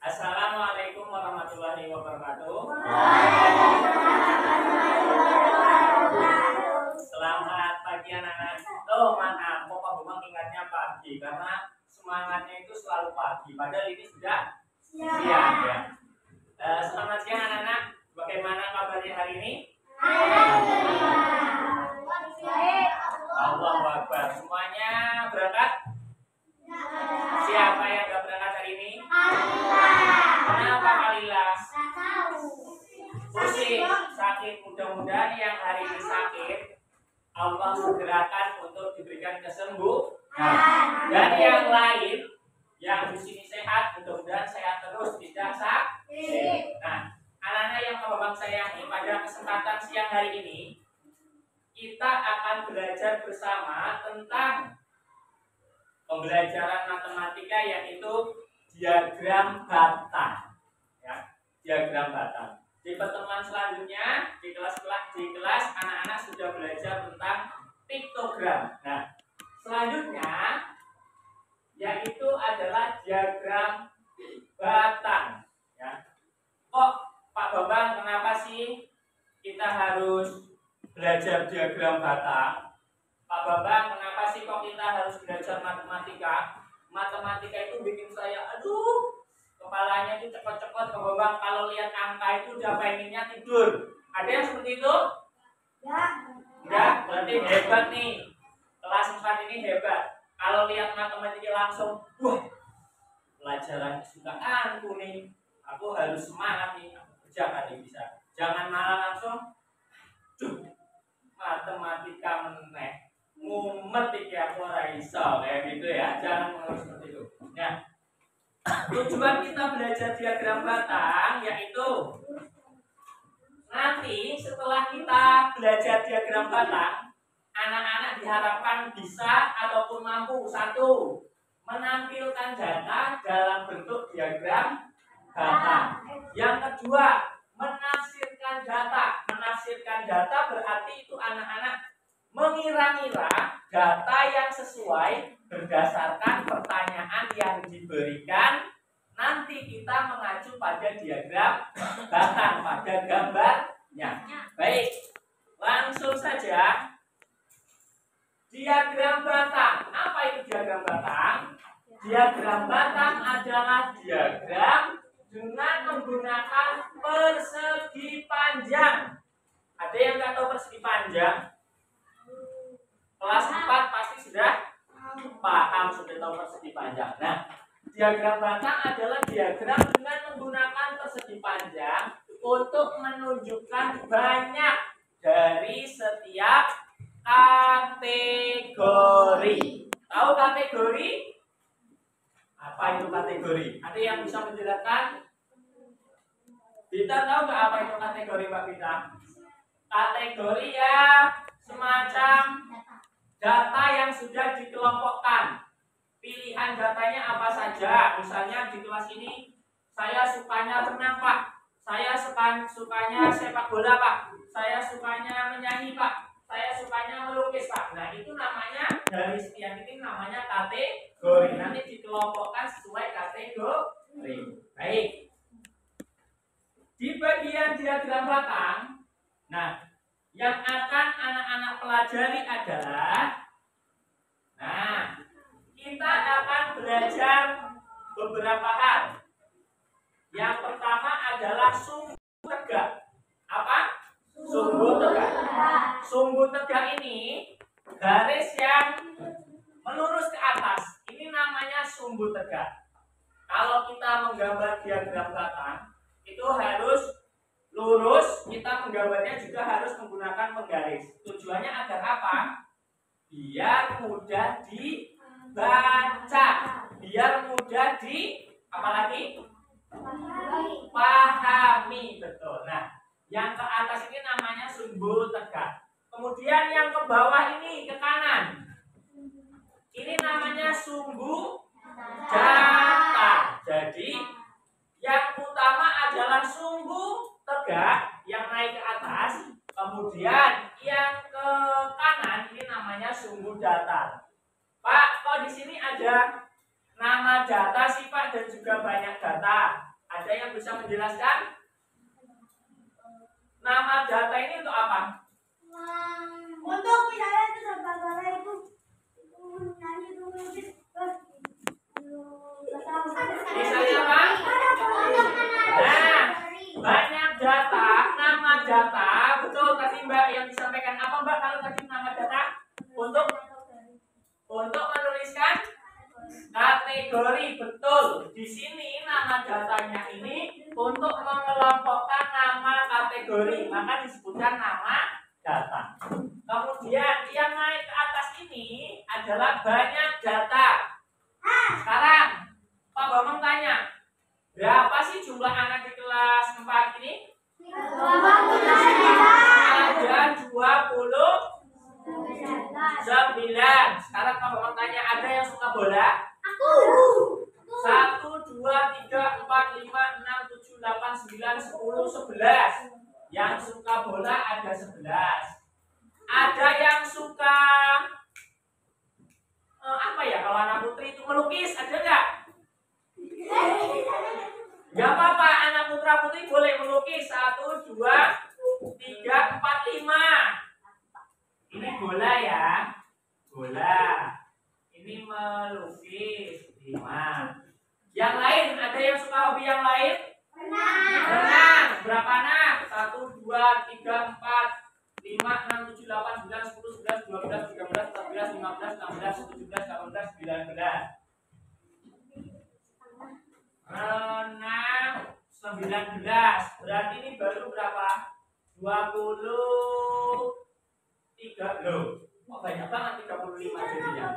Assalamualaikum warahmatullahi wabarakatuh. Selamat pagi anak-anak. Oh maaf, kok Pak Bambang ingatnya pagi karena semangatnya itu selalu pagi. Padahal ini sudah siang ya. Selamat siang anak-anak. Bagaimana kabarnya hari ini? Allahu Akbar. Semuanya berangkat? Siapa yang gak berangkat hari ini? Kenapa Kalila? Pusing, sakit. Mudah-mudahan yang hari ini sakit Allah segerakan untuk diberikan kesembuhan. Dan yang lain yang di sini sehat, mudah-mudahan sehat terus, tidak sakit. Nah, anak-anak yang Pak Bambang sayangi, pada kesempatan siang hari ini kita akan belajar bersama tentang pembelajaran matematika, yaitu diagram batang. Ya, diagram batang. Di pertemuan selanjutnya di kelas anak-anak sudah belajar tentang piktogram. Nah, selanjutnya yaitu adalah diagram batang. Ya. Kok Pak Bambang, kenapa sih kita harus belajar diagram batang? Pak Bambang, kenapa sih kok kita harus belajar matematika? Matematika itu bikin saya, kepalanya itu cepet-cepet. Pak Bambang kalau lihat angka itu udah pengennya tidur. Ada yang seperti itu? Ya, berarti hebat nih. Kelas 4 ini hebat. Kalau lihat matematika langsung, pelajaran kesukaanku nih. Aku harus semangat nih, aku kerjakan nih bisa. Jangan malah langsung, matematika meneh. Ngumet iki aku ora iso kayak gitu ya. Jangan mengeluh seperti itu. Nah, tujuan kita belajar diagram batang yaitu nanti setelah kita belajar diagram batang, anak-anak diharapkan bisa ataupun mampu, satu, menampilkan data dalam bentuk diagram batang. Yang kedua, menafsirkan data. Menafsirkan data berarti itu anak-anak mengira-ngira data yang sesuai berdasarkan pertanyaan yang diberikan. Nanti kita mengacu pada diagram batang, pada gambarnya. Baik, langsung saja. Diagram batang. Apa itu diagram batang? Diagram batang adalah diagram dengan menggunakan persegi panjang. Ada yang nggak tahu persegi panjang? Kelas 4 pasti sudah paham, sudah tahu persegi panjang. Nah, diagram batang adalah diagram dengan menggunakan persegi panjang untuk menunjukkan banyak dari setiap kategori. Tahu kategori? Apa itu kategori? Ada yang bisa menjelaskan? Kita tahu nggak apa itu kategori, Mbak Vita? Kategori ya semacam data yang sudah dikelompokkan. Pilihan datanya apa saja? Misalnya di kelas ini saya sukanya renang, Pak. Saya sukanya sepak bola, Pak. Saya sukanya menyanyi, Pak. Saya sukanya melukis, Pak. Nah, itu namanya dari sekian ini namanya kategori. Nanti dikelompokkan sesuai kategori. Baik. Di bagian diagram batang, nah, yang akan anak-anak pelajari adalah, kita akan belajar beberapa hal. Yang pertama adalah sumbu tegak. Apa? Sumbu tegak. Sumbu tegak ini garis yang melurus ke atas. Ini namanya sumbu tegak. Kalau kita menggambar diagram batang, itu harus lurus, kita menggambarnya juga harus menggunakan penggaris. Tujuannya agar apa? Biar mudah dibaca, biar mudah pahami, betul. Nah, yang ke atas ini namanya sumbu tegak. Kemudian yang ke bawah ini, ke kanan, ini namanya sumbu datar. Jadi yang utama adalah sumbu tegak yang naik ke atas, kemudian yang ke kanan ini namanya sumbu datar. Pak, kok di sini ada nama data sih Pak dan juga banyak data? Ada yang bisa menjelaskan? Nama data ini untuk apa? Untuk misalnya itu sebagai itu nyanyi dulu Misalnya apa? Nah, banyak data, nama data, betul tadi Mbak yang disampaikan apa Mbak kalau tadi nama data? Untuk menuliskan kategori, betul. Di sini nama datanya ini untuk mengelompokkan nama kategori, maka disebutkan nama data. Kemudian yang naik ke atas ini adalah banyak data. Sekarang Pak Bambang tanya, berapa sih jumlah anak di kelas 4 ini? Ada 29. Sekarang Pak Bambang tanya, ada yang suka bola? 1, 2, 3, 4, 5, 6, 7, 8, 9, 10, 11. Yang suka bola ada 11. Ada yang suka apa ya, kalau anak putri itu melukis, ada nggak? Nggak apa-apa, anak putra putri boleh melukis. 1, 2, 3, 4, 5. Ini bola ya, bola. Ini melukis 5. Yang lain, ada yang suka hobi yang lain? Renang. Berapa anak? 1, 2, 3, 4, 5, 6, 7, 8, 9, 10, 11, 12, 13, 14, 15, 16, 17, 18, 19. Renang 19. Berarti ini baru berapa? 23 loh. Oh, banyak banget 35 jadinya.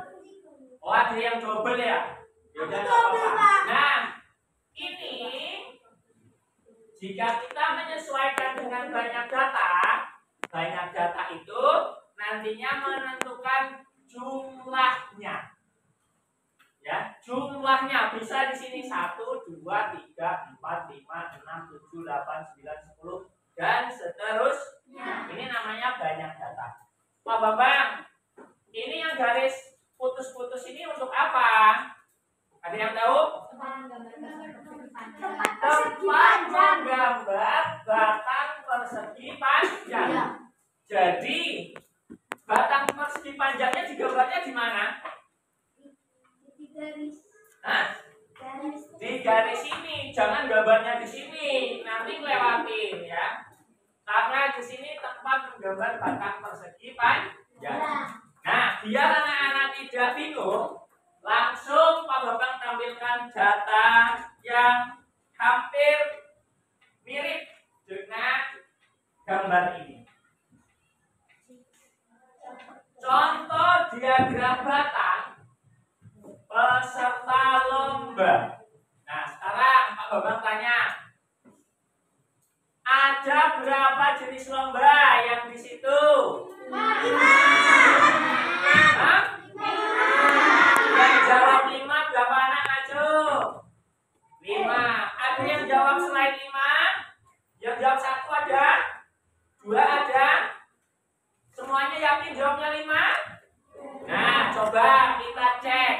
Oh, ada yang double ya? Ya udah enggak apa-apa. Nah, ini jika kita menyesuaikan dengan banyak data itu nantinya menentukan jumlahnya. Ya, jumlahnya bisa di sini 1, 2, 3, 4, 5, 6, 7, 8, 9, 10 dan seterusnya. Ini namanya banyak data. Pak Bambang, ini yang garis putus-putus ini untuk apa? Ada yang tahu? Tempat menggambar batang persegi panjang. Jadi, batang persegi panjangnya digambarnya di mana? Hah? Di garis ini, jangan gambarnya di sini, nanti lewatin ya. Karena di sini tempat menggambar batang persegi panjang. Nah, biar anak-anak tidak bingung, langsung Pak Bambang tampilkan data yang hampir mirip dengan gambar ini. Contoh diagram batang peserta lomba. Nah, sekarang Pak Bambang tanya, ada berapa jenis lomba yang di situ? 5. Hah? Yang jawab 5 berapa anak ngaco? 5. Ada yang jawab selain 5? Yang jawab 1 ada? 2 ada? Semuanya yakin jawabnya 5? Nah, coba kita cek.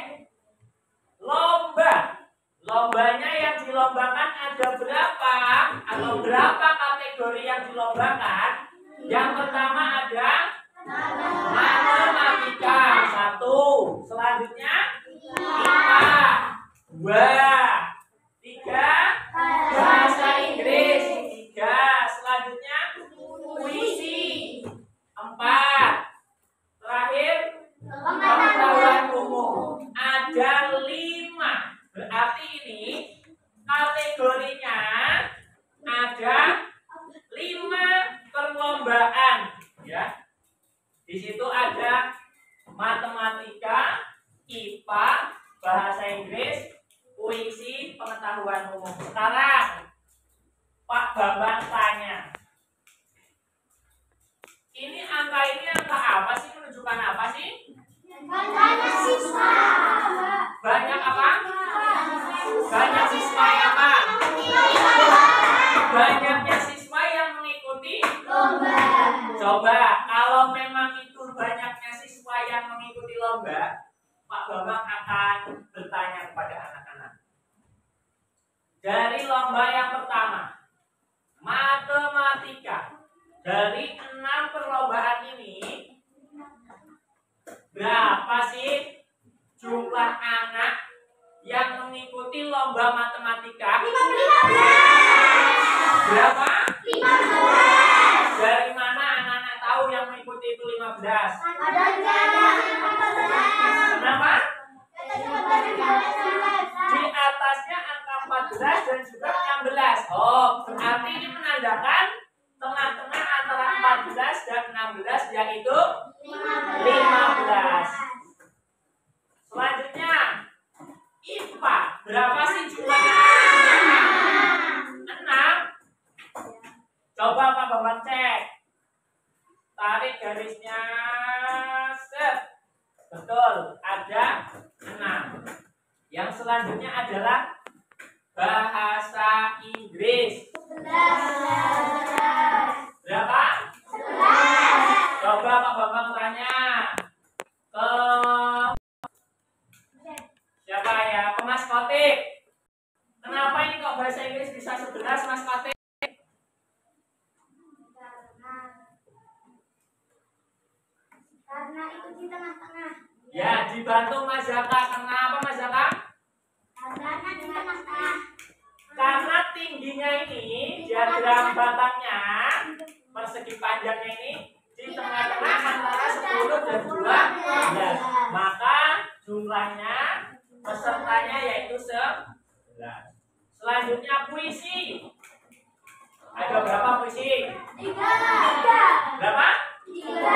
Lombanya yang dilombakan ada berapa? Atau berapa kategori yang dilombakan? Yang pertama ada matematika 1. Selanjutnya IPA 2. 3 bahasa Inggris 3. Selanjutnya puisi 4. Terakhir pengetahuan umum ada 5. Berarti ini kategorinya ada 5 perlombaan ya. Di situ ada matematika, IPA, bahasa Inggris, puisi, pengetahuan umum. Sekarang Pak Bambang tanya, ini angka apa sih? Menunjukkan apa sih? Banyak siswa. Banyak apa? Banyak siswa apa? Banyaknya siswa yang mengikuti Lomba. Coba kalau memang itu banyaknya siswa yang mengikuti lomba, Pak Bambang akan bertanya kepada anak-anak. dari lomba yang pertama, matematika. Dari 6 perlombaan ini, berapa sih jumlah anak yang mengikuti lomba matematika? 15. Berapa? 15. Dari mana anak-anak tahu yang mengikuti itu 15? Ada jalan 14. Kenapa? Di Di atasnya angka 14 dan juga 16. Oh, berarti ini menandakan tengah-tengah antara 14 dan 16 yaitu 15. Selanjutnya, IPA. Berapa sih jumlahnya? 6. Coba Pak Bambang cek. Tarik garisnya. Set. Betul, ada 6. Yang selanjutnya adalah bahasa Inggris. Berapa? 11. Coba Pak Bambang tanya ke siapa ya? Ke Mas Kotik. Kenapa ini kok bahasa Inggris bisa 11, Mas Kotik? Karena itu di tengah-tengah. Ya, dibantu Mas Zaka. Kenapa Mas Zaka? Karena di tengah-tengah. Karena tingginya ini, diagram batangnya, persegi panjangnya ini di tengah-tengah antara 10 dan 12. Maka jumlahnya pesertanya yaitu 11. Selanjutnya puisi. Ada berapa puisi? 3. Berapa? 3.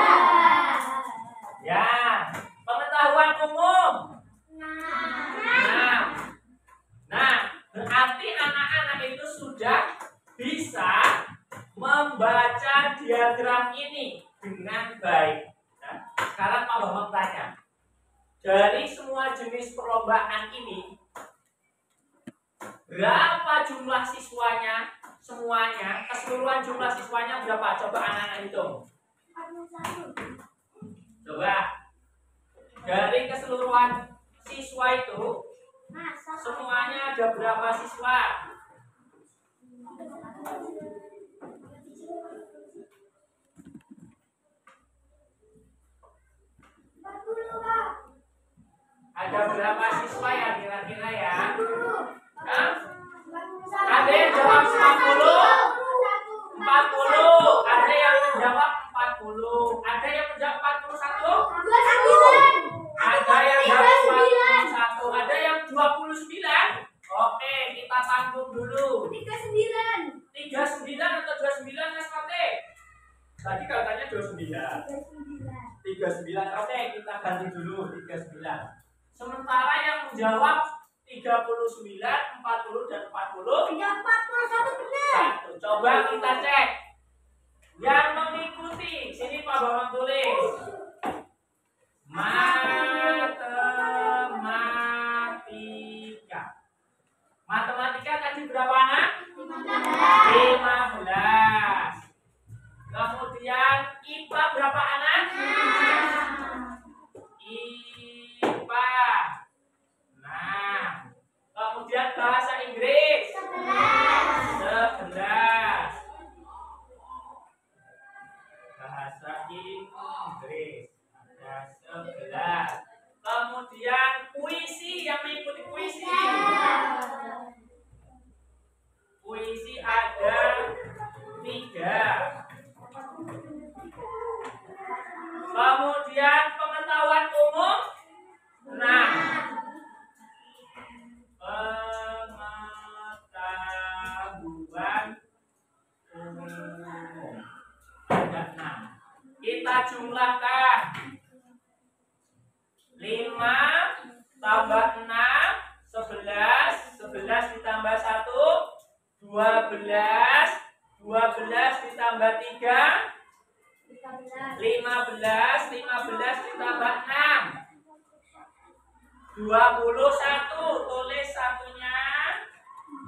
Ya. Pengetahuan umum. 6. Nah, berarti anak-anak itu sudah bisa membaca diagram ini dengan baik. Nah, sekarang Pak Bambang tanya, dari semua jenis perlombaan ini, berapa jumlah siswanya? Semuanya, keseluruhan jumlah siswanya berapa? Coba anak-anak hitung. 41. Coba. Dari keseluruhan siswa itu, semuanya ada berapa siswa? 40, Pak. Ada berapa siswa ya kira-kira ya? 40. Hah? Ada yang jawab 40? 40. Ada yang menjawab 40. Ada yang menjawab 41? 29. Ada yang jawab 41. Ada yang 29? Oke, kita tanggung dulu. 39. 39 atau 29 Mas Kote? Tadi katanya 29. 39. Oke, kita ganti dulu 39. Sementara yang menjawab 39, 40 dan 40. 41 benar. Coba kita cek. Yang mengikuti, sini Pak Bambang tulis. Matematika. Matematika tadi berapa anak? 15. Kemudian IPA berapa anak? IPA. Nah, kemudian bahasa Inggris 11. Bahasa Inggris ada 11. Kemudian puisi, yang mengikuti puisi. Puisi ada 3. Kemudian pengetahuan umum 6. Pengetahuan umum ada 6. Kita jumlahkan 5 tambah 6 11. 11 ditambah 1 12. 12 ditambah 3 15. 15 ditambah 6 21. Tulis satunya,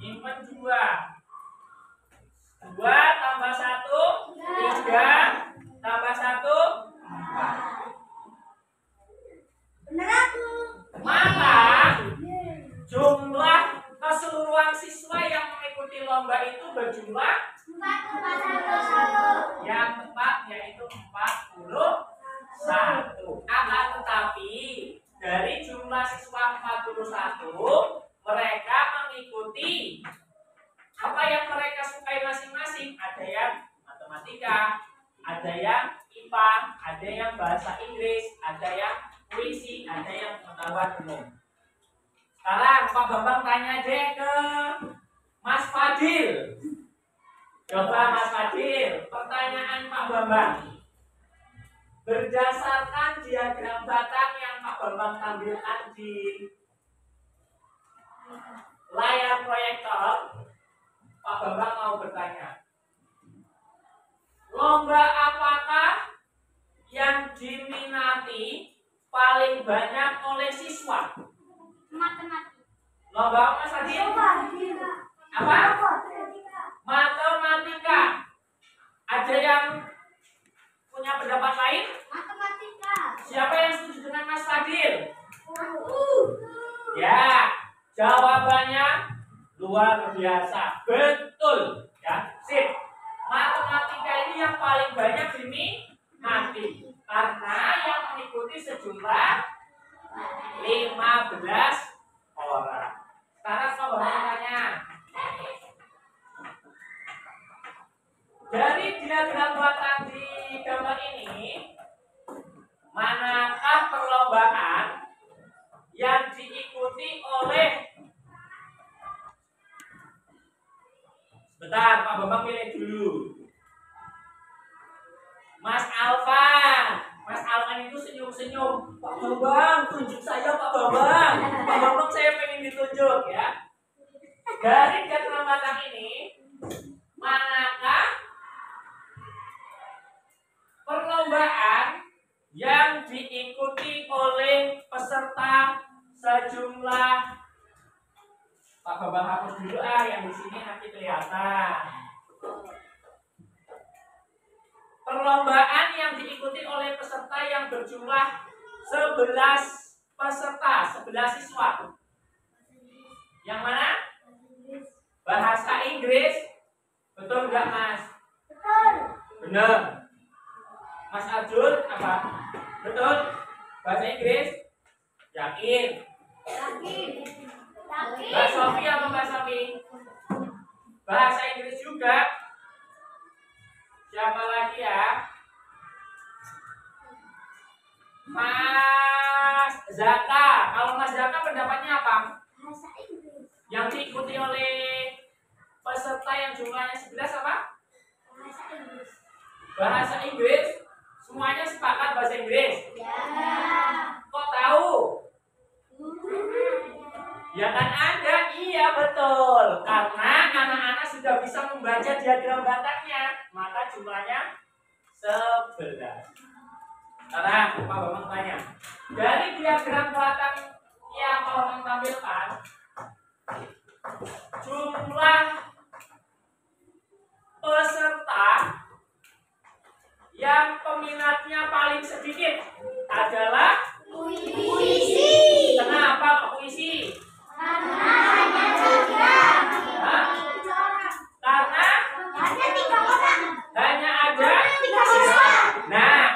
nyimpen 2. 2 tambah 1 3 tambah 1 4. Benar aku. Maka jumlah keseluruhan ruang siswa yang mengikuti lomba itu berjumlah 41. yang tepat yaitu 41. Akan tetapi dari jumlah siswa 41, mereka mengikuti apa yang mereka sukai masing-masing. Ada yang matematika, ada yang IPA, ada yang bahasa Inggris, ada yang puisi, ada yang pengetahuan umum. Sekarang Pak Bambang tanya aja ke Mas Fadil. Coba Mas Fadil, pertanyaan Pak Bambang. Berdasarkan diagram batang yang Pak Bambang tampilkan di layar proyektor, Pak Bambang mau bertanya, lomba apakah yang diminati paling banyak oleh siswa? Matematika. Lomba apa Mas Fadil? Apa? Matematika. Ada yang punya pendapat lain? Matematika. Siapa yang setuju dengan Mas Fadil? Aku. Ya, jawabannya luar biasa. Betul. Ya, sip. Matematika ini yang paling banyak diminati karena yang mengikuti sejumlah 15 orang. Sekarang coba tanya. Dari diagram batang di gambar ini, manakah perlombaan yang diikuti oleh, sebentar Pak Bambang pilih dulu, Mas Alvan. Mas Alvan itu senyum-senyum. Pak Bambang, tunjuk saya Pak Bambang. Pak Bambang saya pengen ditunjuk ya. Dari diagram batang ini, manakah perlombaan yang diikuti oleh peserta sejumlah, Pak Bambang hapus dulu yang di sini nanti kelihatan. Perlombaan yang diikuti oleh peserta yang berjumlah 11 peserta, 11 siswa. Yang mana? Bahasa Inggris. Betul nggak Mas? Betul. Benar. Mas Arjun apa? Betul? Bahasa Inggris? Yakin? Yakin. Mbak Sofi apa Mbak Sofi? Bahasa Inggris juga? Siapa lagi ya? Mas Zaka. Kalau Mas Zaka pendapatnya apa? Bahasa Inggris. Yang diikuti oleh peserta yang jumlahnya 11 apa? Bahasa Inggris. Bahasa Inggris. Semuanya sepakat bahasa Inggris. Ya. Kok tahu? Ya kan ada, iya betul. Karena anak-anak sudah bisa membaca diagram batangnya, maka jumlahnya 11. Sekarang Pak Bambang tanya, dari diagram batang yang Pak Bambang tampilkan, jumlah peserta yang peminatnya paling sedikit adalah Puisi. kenapa Pak puisi? Karena hanya 3. Hah? Karena Hanya 3 orang. hanya ada 3 siswa. Nah,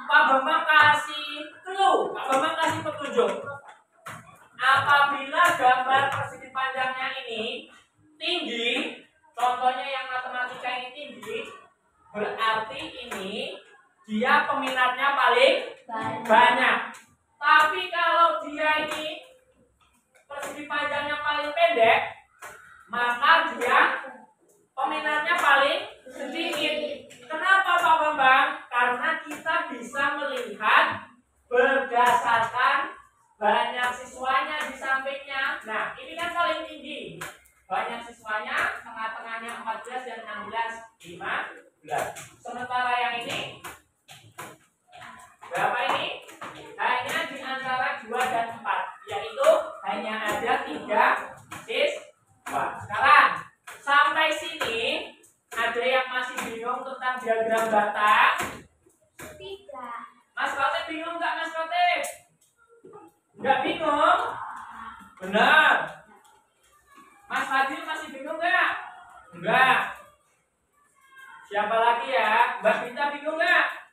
Pak Bambang kasih clue, Pak Bambang kasih petunjuk. Apabila gambar persegi panjangnya ini tinggi, contohnya yang matematika ini tinggi, berarti ini dia peminatnya paling banyak. Tapi kalau dia ini persegi panjangnya paling pendek, maka dia peminatnya paling sedikit. Kenapa Pak Bambang? Karena kita bisa melihat berdasarkan banyak siswanya di sampingnya. Nah, ini kan paling tinggi. Banyak siswanya, tengah-tengahnya 14 dan 16, 15. Sementara yang ini berapa ini? Hanya di antara 2 dan 4, yaitu hanya ada 3 siswa. Sekarang sampai sini ada yang masih bingung tentang diagram batang? 3. Mas Fatih bingung nggak Mas Fatih? Nggak bingung? Benar. Mas Fatih Fadil masih bingung nggak? Enggak. Siapa lagi ya? Mbak Vita bingung nggak?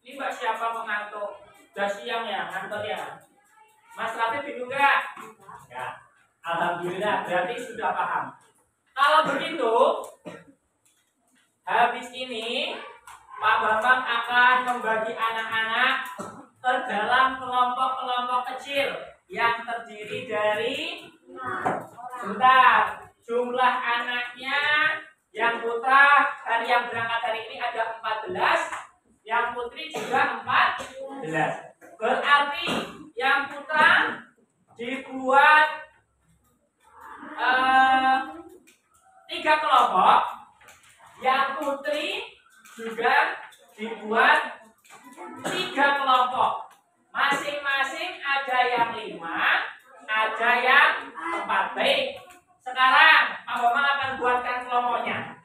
Ini Mbak siapa mengantuk? Sudah siang ya, ngantuk ya. Mas Rafi bingung nggak? Enggak. Alhamdulillah, berarti sudah paham. Kalau begitu, habis ini Pak Bambang akan membagi anak-anak ke dalam kelompok-kelompok kecil yang terdiri dari sebentar, jumlah anaknya yang putra hari yang berangkat hari ini ada 14, yang putri juga 14. Berarti yang putra dibuat 3 kelompok, yang putri juga dibuat 3 kelompok. Masing-masing ada yang 5, ada yang 4. Baik. Sekarang Pak Bambang akan buatkan kelompoknya.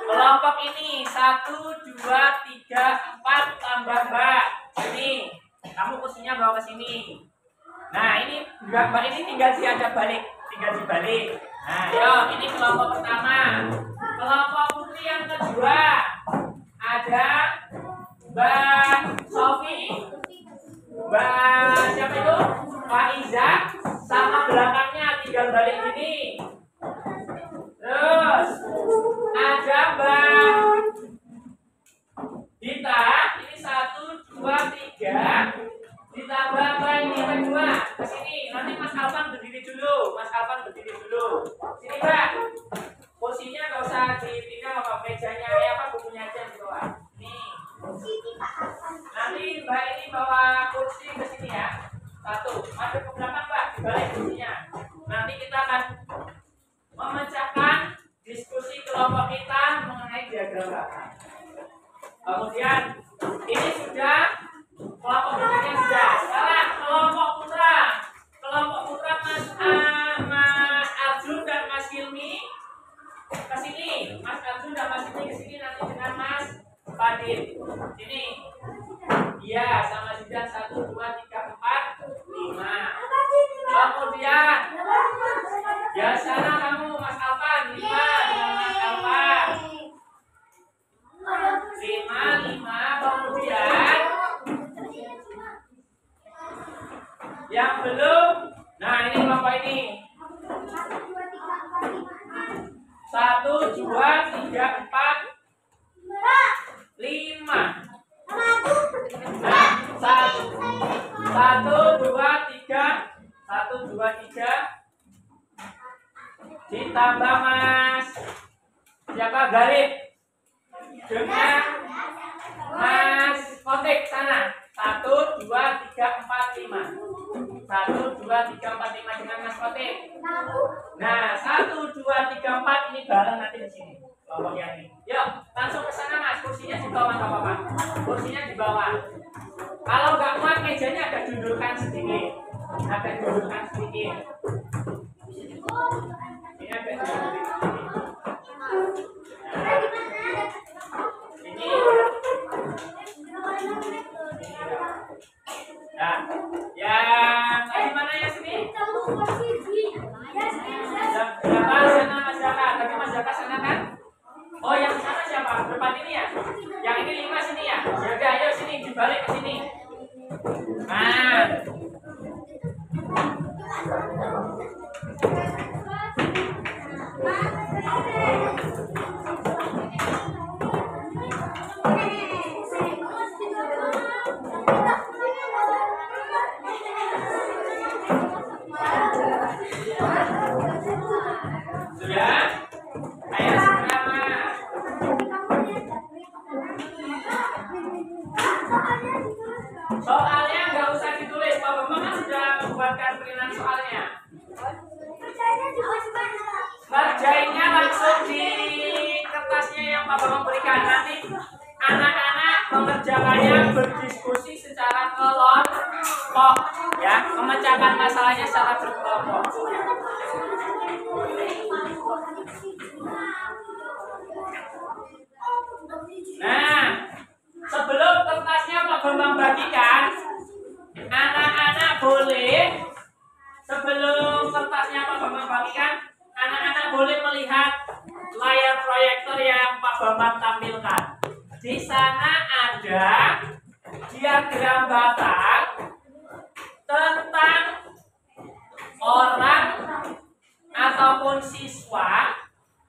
Kelompok ini 1, 2, 3, 4 tambah Mbak. Sini. Kamu kursinya bawa ke sini. Nah, ini Mbak ini tinggal diajak balik, tinggal dibalik. Nah, yuk, ini kelompok pertama. Kelompok putri yang kedua ada Mbak Sofi, Mbak siapa itu? Pak Iza, sama belakangnya tinggal balik gini. Terus ada Mbak Dita, ini 1, 2, 3. Ditambah Mbak ini yang kedua ke sini. Nanti Mas Alvan berdiri dulu. Mas Alvan berdiri dulu. Sini Mbak. Kursinya nggak usah dipindah apa mejanya apa bukunya aja di bawah. Nih. Nanti Mbak ini bawa kursi ke sini ya. 1. Maju ke belakang Mbak. Dibalik kursinya. Nanti kita akan memecahkan diskusi kelompok kita mengenai diagram rata. Kemudian ini sudah kelompok putranya sudah. Sekarang kelompok putra. Kelompok putra Mas Arjun dan Mas Hilmi ke sini. Mas Arjun dan Mas Hilmi ke sini nanti dengan Mas Fadil. Sini. Iya, sama Zidan 1, 2, 3, 4, 5. Kemudian ya sana kamu Mas Alvan 5 dengan Mas Alvan. 5. Kemudian yang belum, nah ini kelompok ini 1, 2, 3, 4, 5. Nah 1, 2, 3, 1, 2, 3 ditambah Mas siapa Galip dengan Mas Kotek sana 1, 2, 3, 4, 5. 1, 2, 3, 4, 5 dengan Mas Kotek. Nah 1, 2, 3, 4 ini bareng nanti di sini kelompoknya ini. Yuk langsung ke sana Mas, kursinya di bawah nggak apa-apa. Kursinya di bawah. Kalau nggak muat mejanya agak dundurkan sedikit. Agak dundurkan sedikit. Ini agak dundurkan sedikit. Ini. Nah, yang tadi mana ya sini? Berapa sana Mas Jaka? Tadi Mas Jaka sana kan? Oh yang sana siapa? Depan ini ya? Yang ini 5 sini ya? Ya udah, ayo sini dibalik ke sini. Nah. Sudah? Ayo sekarang. Soalnya nggak usah ditulis, Pak Bambang kan sudah membuatkan peringan soalnya. Ngerjainnya langsung di kertasnya yang Pak Bambang berikan. Nanti anak-anak mengerjakannya berdiskusi secara kelompok, ya, memecahkan masalahnya secara berkelompok. Nah, sebelum kertasnya Pak Bambang bagikan, anak-anak boleh sebelum kertasnya Pak Bambang bagikan, Anda boleh melihat layar proyektor yang Pak Bambang tampilkan. Di sana ada diagram batang tentang orang ataupun siswa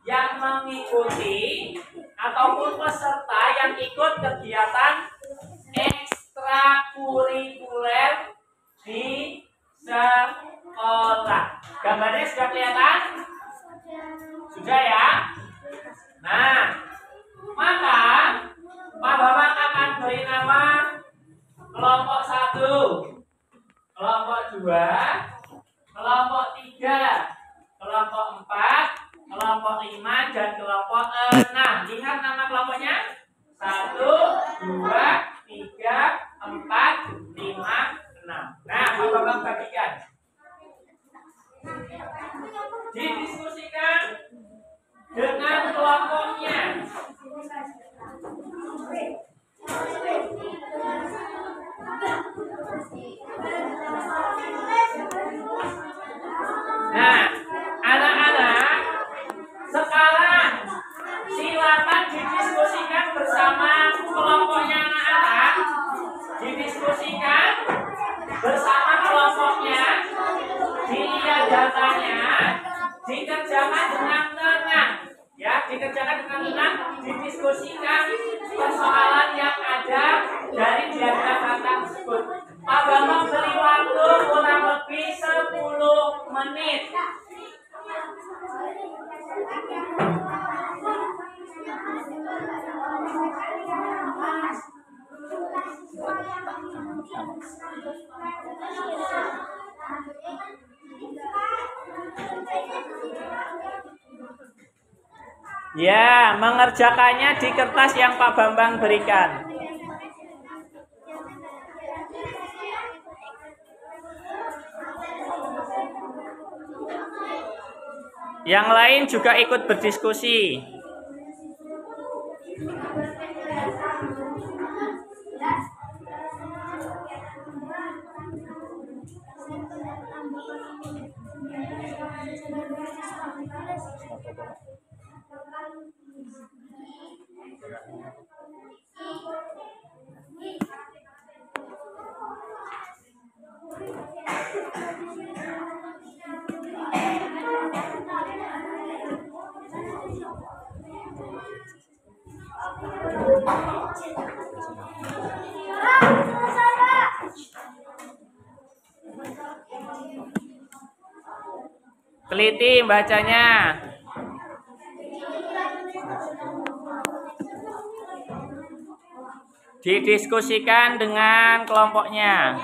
yang mengikuti ataupun peserta yang ikut kegiatan ekstrakurikuler di sekolah. Gambarnya sudah kelihatan? Sudah ya? Nah, maka Pak Bambang akan beri nama kelompok 1, kelompok 2, kelompok 3, kelompok 4, kelompok 5, dan kelompok 6. Lihat nama kelompoknya. 1, 2, 3, 4, 5, 6. Nah, Pak Bambang bagikan. Didiskusikan dengan kelompoknya. Nah, anak-anak, sekarang silakan didiskusikan bersama kelompoknya anak-anak. Didiskusikan bersama kelompoknya. Dilihat datanya, dikerjakan dengan tenang. Ya, dikerjakan dengan tenang, didiskusikan persoalan yang ada dari diagram batang tersebut. Pak Bambang beri waktu kurang lebih 10 menit. Ya, mengerjakannya di kertas yang Pak Bambang berikan. Yang lain juga ikut berdiskusi. Teliti bacanya. Didiskusikan dengan kelompoknya.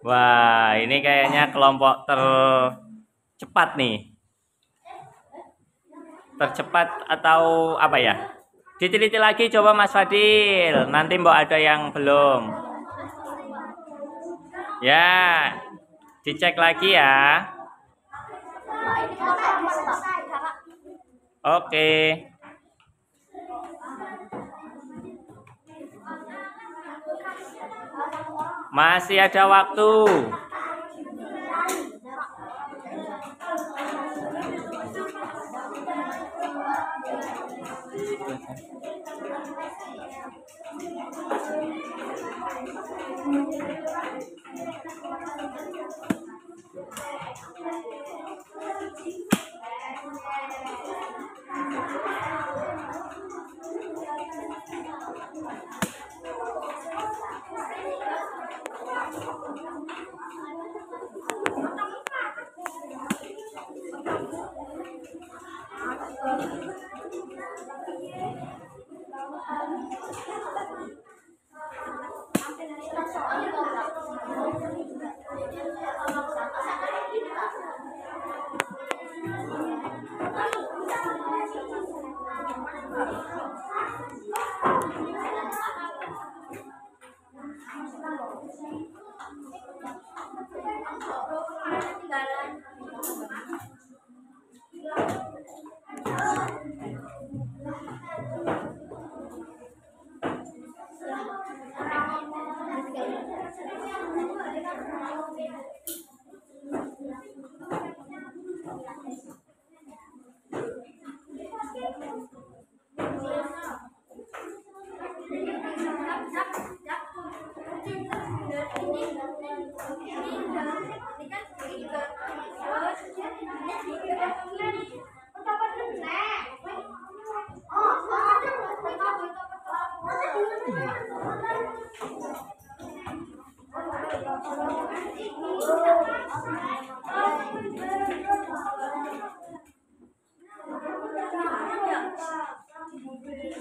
Wah, ini kayaknya kelompok tercepat nih. Tercepat atau apa ya? Diteliti lagi coba Mas Fadil. Nanti mbok ada yang belum. Ya, dicek lagi ya. Oke. Masih ada waktu.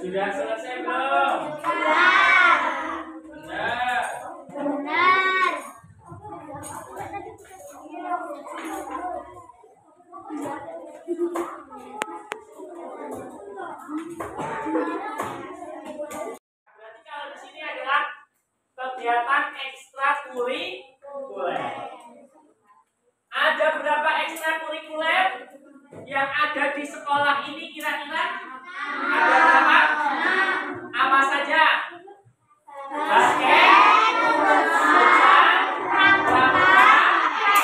Sudah selesai belum? Benar. Benar. Berarti kalau di sini adalah kegiatan ekstrakurikuler. Ada berapa ekstrakurikuler yang ada di sekolah ini kira-kira? Ada berapa? Apa saja? Basket, futsal, pramuka,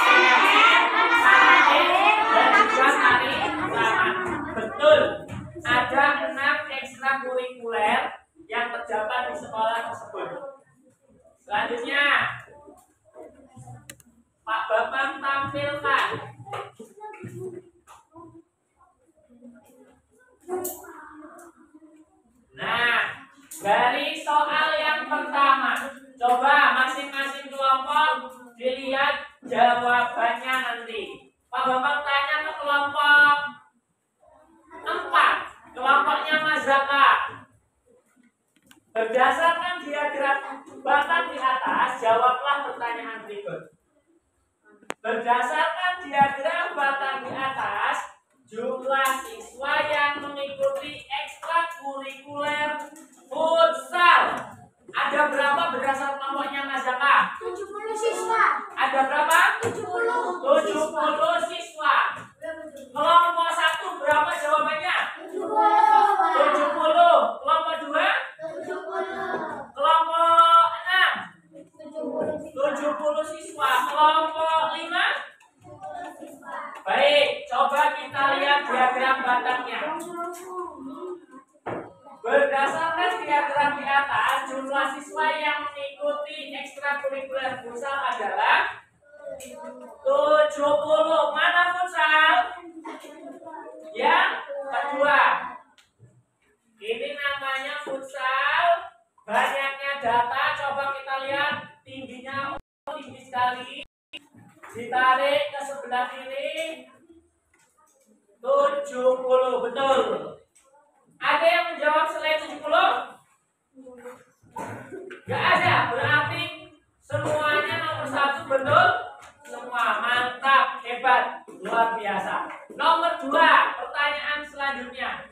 tenis, karate, dan juga tari lawan. Betul. Ada 6 ekstrakurikuler yang terdapat di sekolah tersebut. Selanjutnya, Pak Bambang tampilkan. Nah, dari soal yang pertama, coba masing-masing kelompok dilihat jawabannya nanti. Pak Bambang tanya ke kelompok 4, kelompoknya Mas Zaka. Berdasarkan diagram batang di atas, jawablah pertanyaan berikut. Berdasarkan diagram batang di atas, jumlah siswa yang mengikuti ekstrakurikuler futsal ada berapa berdasarkan kelompoknya Mas Zaka? 70 siswa. Ada berapa? 70. 70 siswa. Kelompok 1 berapa jawabannya? 70. Kelompok 2? 70. Kelompok 6? 70 siswa. Kelompok 5? Baik, coba kita lihat diagram batangnya. Berdasarkan diagram di atas, jumlah siswa yang mengikuti ekstrakurikuler futsal adalah 70. Mana futsal? Yang kedua. Ini namanya futsal. Banyaknya data, coba kita lihat tingginya, tinggi sekali. Ditarik ke sebelah kiri. 70, betul. Ada yang menjawab selain 70? Gak ada, berarti semuanya nomor 1 betul. Semua mantap, hebat, luar biasa. Nomor 2, pertanyaan selanjutnya.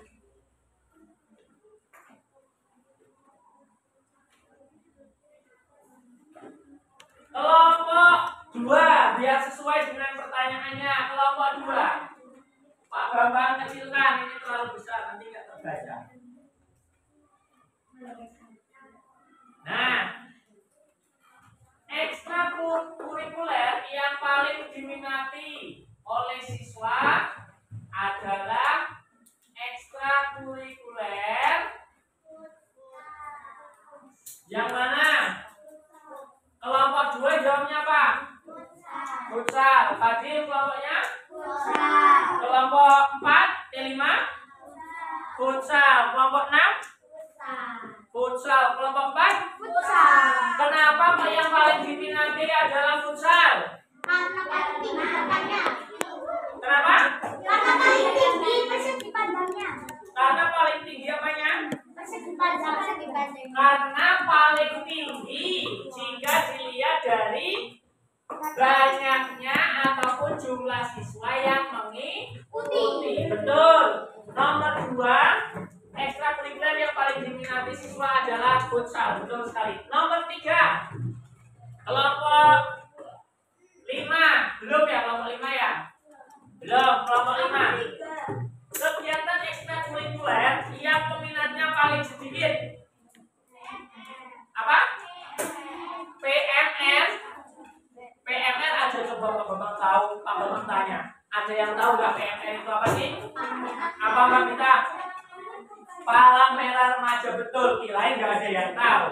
Kelompok 2, biar sesuai dengan pertanyaannya. Kelompok 2, Pak Bambang kecilkan, ini terlalu besar, nanti nggak terbaca. Nah, ekstrakurikuler yang paling diminati oleh siswa adalah ekstrakurikuler yang mana? Kelompok 2 jawabnya apa? Futsal. Fadil kelompoknya? Kelompok 4, T5? Futsal. Kelompok 6? Futsal. Kelompok 4? Kenapa yang paling diminati adalah futsal? Karena paling tinggi batangnya. Kenapa? Karena paling tinggi persegi panjangnya. Karena paling tinggi apanya? Persegi panjangnya. Karena paling tinggi jika dilihat dari banyaknya ataupun jumlah siswa yang mengikuti. Betul. Nomor 2, ekstrakurikuler yang paling diminati siswa adalah futsal. Betul sekali. Nomor 3, kelompok 5 5. Belum ya kelompok 5 ya? Belum, kelompok 5. Kegiatan ekstrakurikuler yang peminatnya paling sedikit. Apa? PMR. PMR aja coba Pak Bambang tahu, Pak Bambang tanya. Ada yang tahu nggak PMR itu apa sih? Apa Mbak kita? Palang Merah Remaja, betul. Kirain nggak ada yang tahu.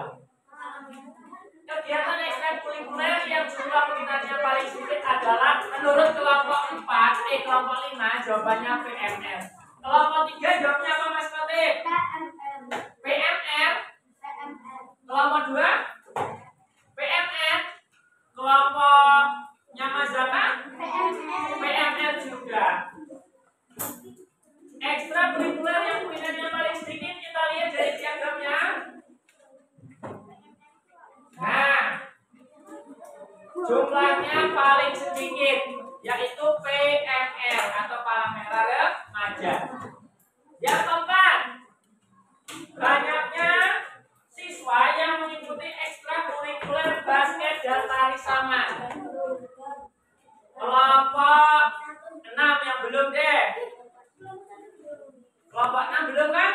Kegiatan ekstrakurikuler yang jumlah peminatnya paling sedikit adalah menurut kelompok 4, kelompok 5 jawabannya PMR. Kelompok 3 jawabnya apa Mas Fatih? PMR. Kelompok 2 PMR. Kelompoknya Mas Zaka PMR juga. Ekstrakurikuler yang peminatnya paling sedikit kita lihat dari diagramnya. Nah, jumlahnya paling sedikit yaitu PMR atau Palang Merah Remaja. Yang keempat, banyaknya siswa yang mengikuti ekstrakurikuler basket dan tari saman. Kelompok 6 yang belum deh. Kelompok 6 belum kan?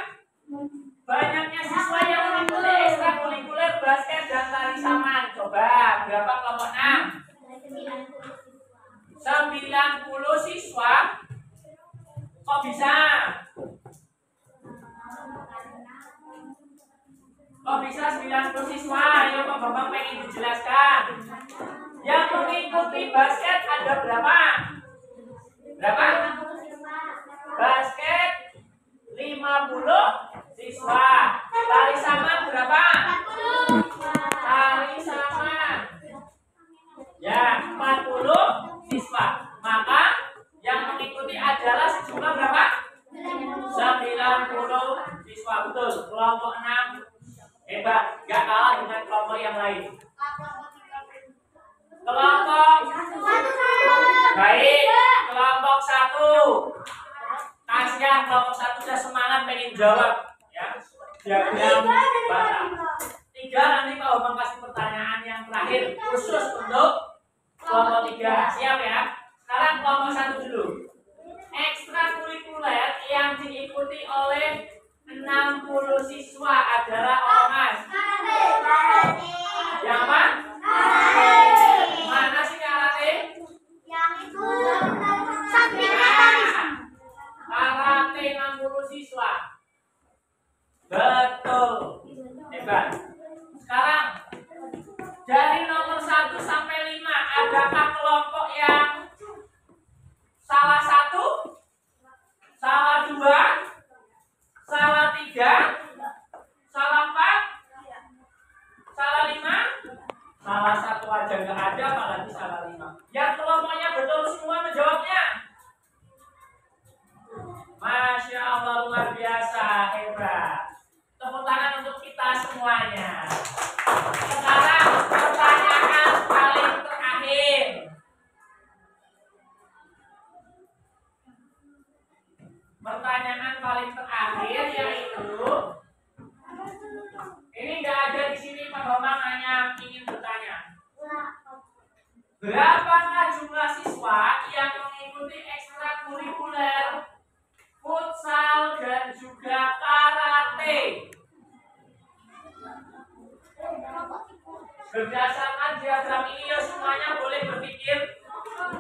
Banyaknya siswa yang mengikuti ekstrakurikuler basket dan tari saman. Coba berapa kelompok 6? 90 siswa. Kok bisa? Kok bisa 90 siswa? Ayo Pak Bambang pengen dijelaskan. Yang mengikuti basket ada berapa? Berapa? Basket 50 siswa. Tari saman berapa? Tari saman ya 40 siswa. Maka yang mengikuti adalah sejumlah berapa? 90 siswa. Betul. Kelompok 6 hebat, gak kalah dengan kelompok yang lain. Kelompok baik, kelompok 1. Kasihan kelompok 1 sudah semangat pengen jawab ya. Diagram bata. 3 nanti Pak Bambang kasih pertanyaan yang terakhir khusus untuk kelompok 3. Siap ya? Sekarang kelompok 1 dulu. Ekstrakurikuler yang diikuti oleh 60 siswa adalah apa Mas? Yang apa? Mana sih karate? Yang itu Karate 60 siswa. Betul. Hebat. Sekarang dari nomor 1 sampai 5 adakah kelompok yang salah 1, salah 2, salah 3, salah 4, salah 5? Salah 1 aja nggak ada, apalagi salah 5. Yang kelompoknya betul semua menjawabnya. Masya Allah, luar biasa, hebat. Tepuk tangan untuk kita semuanya. Sekarang pertanyaan paling terakhir. Pertanyaan paling terakhir yaitu ini nggak ada di sini Pak Bambang, hanya ingin bertanya. Berapakah jumlah siswa yang mengikuti ekstrakurikuler futsal dan juga karate? Berdasarkan diagram ini ya semuanya boleh berpikir.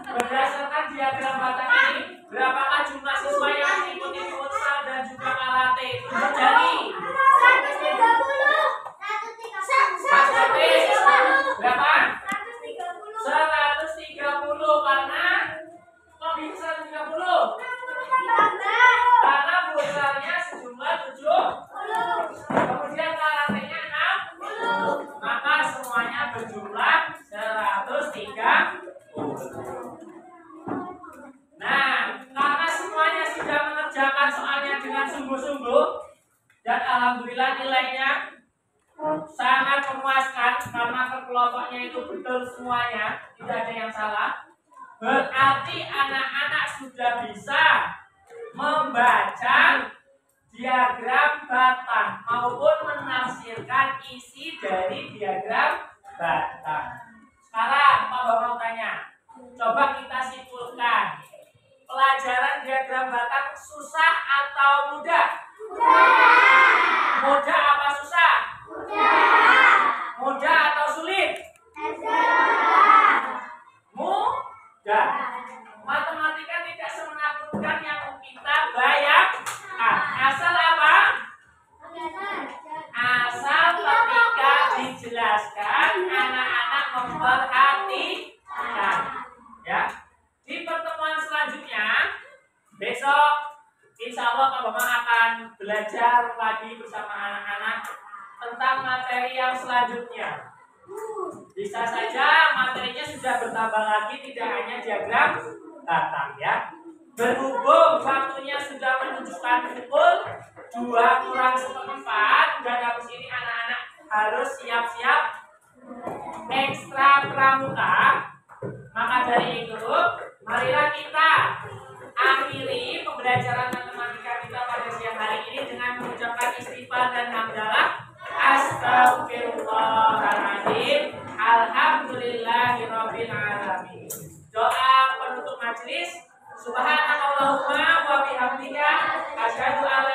Berdasarkan diagram batang ini, berapakah jumlah siswa yang mengikuti futsal dan juga karate? Tunjuk jari. 130. Berapa? 130. Karena kok bisa 130? Karena futsalnya sejumlah 70. Kemudian karatenya 60. Maka semuanya berjumlah 130. Nah, karena semuanya sudah mengerjakan soalnya dengan sungguh-sungguh dan alhamdulillah nilainya sangat memuaskan karena kelompoknya itu betul semuanya, tidak ada yang salah. Berarti anak-anak sudah bisa membaca diagram batang maupun menafsirkan isi dari diagram batang. Sekarang Pak Bambang tanya, Coba kita simpulkan. Pelajaran diagram batang susah atau mudah? Mudah apa susah? Mudah atau sulit? Mudah. Matematika tidak semenakutkan yang kita bayangkan. Asal apa? Asal ketika dijelaskan anak-anak memperhatikan. Ya. Di pertemuan selanjutnya besok insya Allah Pak Bambang akan belajar lagi bersama anak-anak tentang materi yang selanjutnya. Bisa saja materinya sudah bertambah lagi, tidak hanya diagram batang ya. Berhubung waktunya sudah menunjukkan pukul 2:04 dan habis ini anak-anak harus siap-siap ekstra pramuka. Maka dari itu, marilah kita akhiri pembelajaran matematika kita pada siang hari ini dengan mengucapkan istighfar dan hamdalah. Astagfirullahaladzim. Alhamdulillahirabbil alamin. Doa penutup majelis. Subhanakallahumma wa bihamdika asyhadu an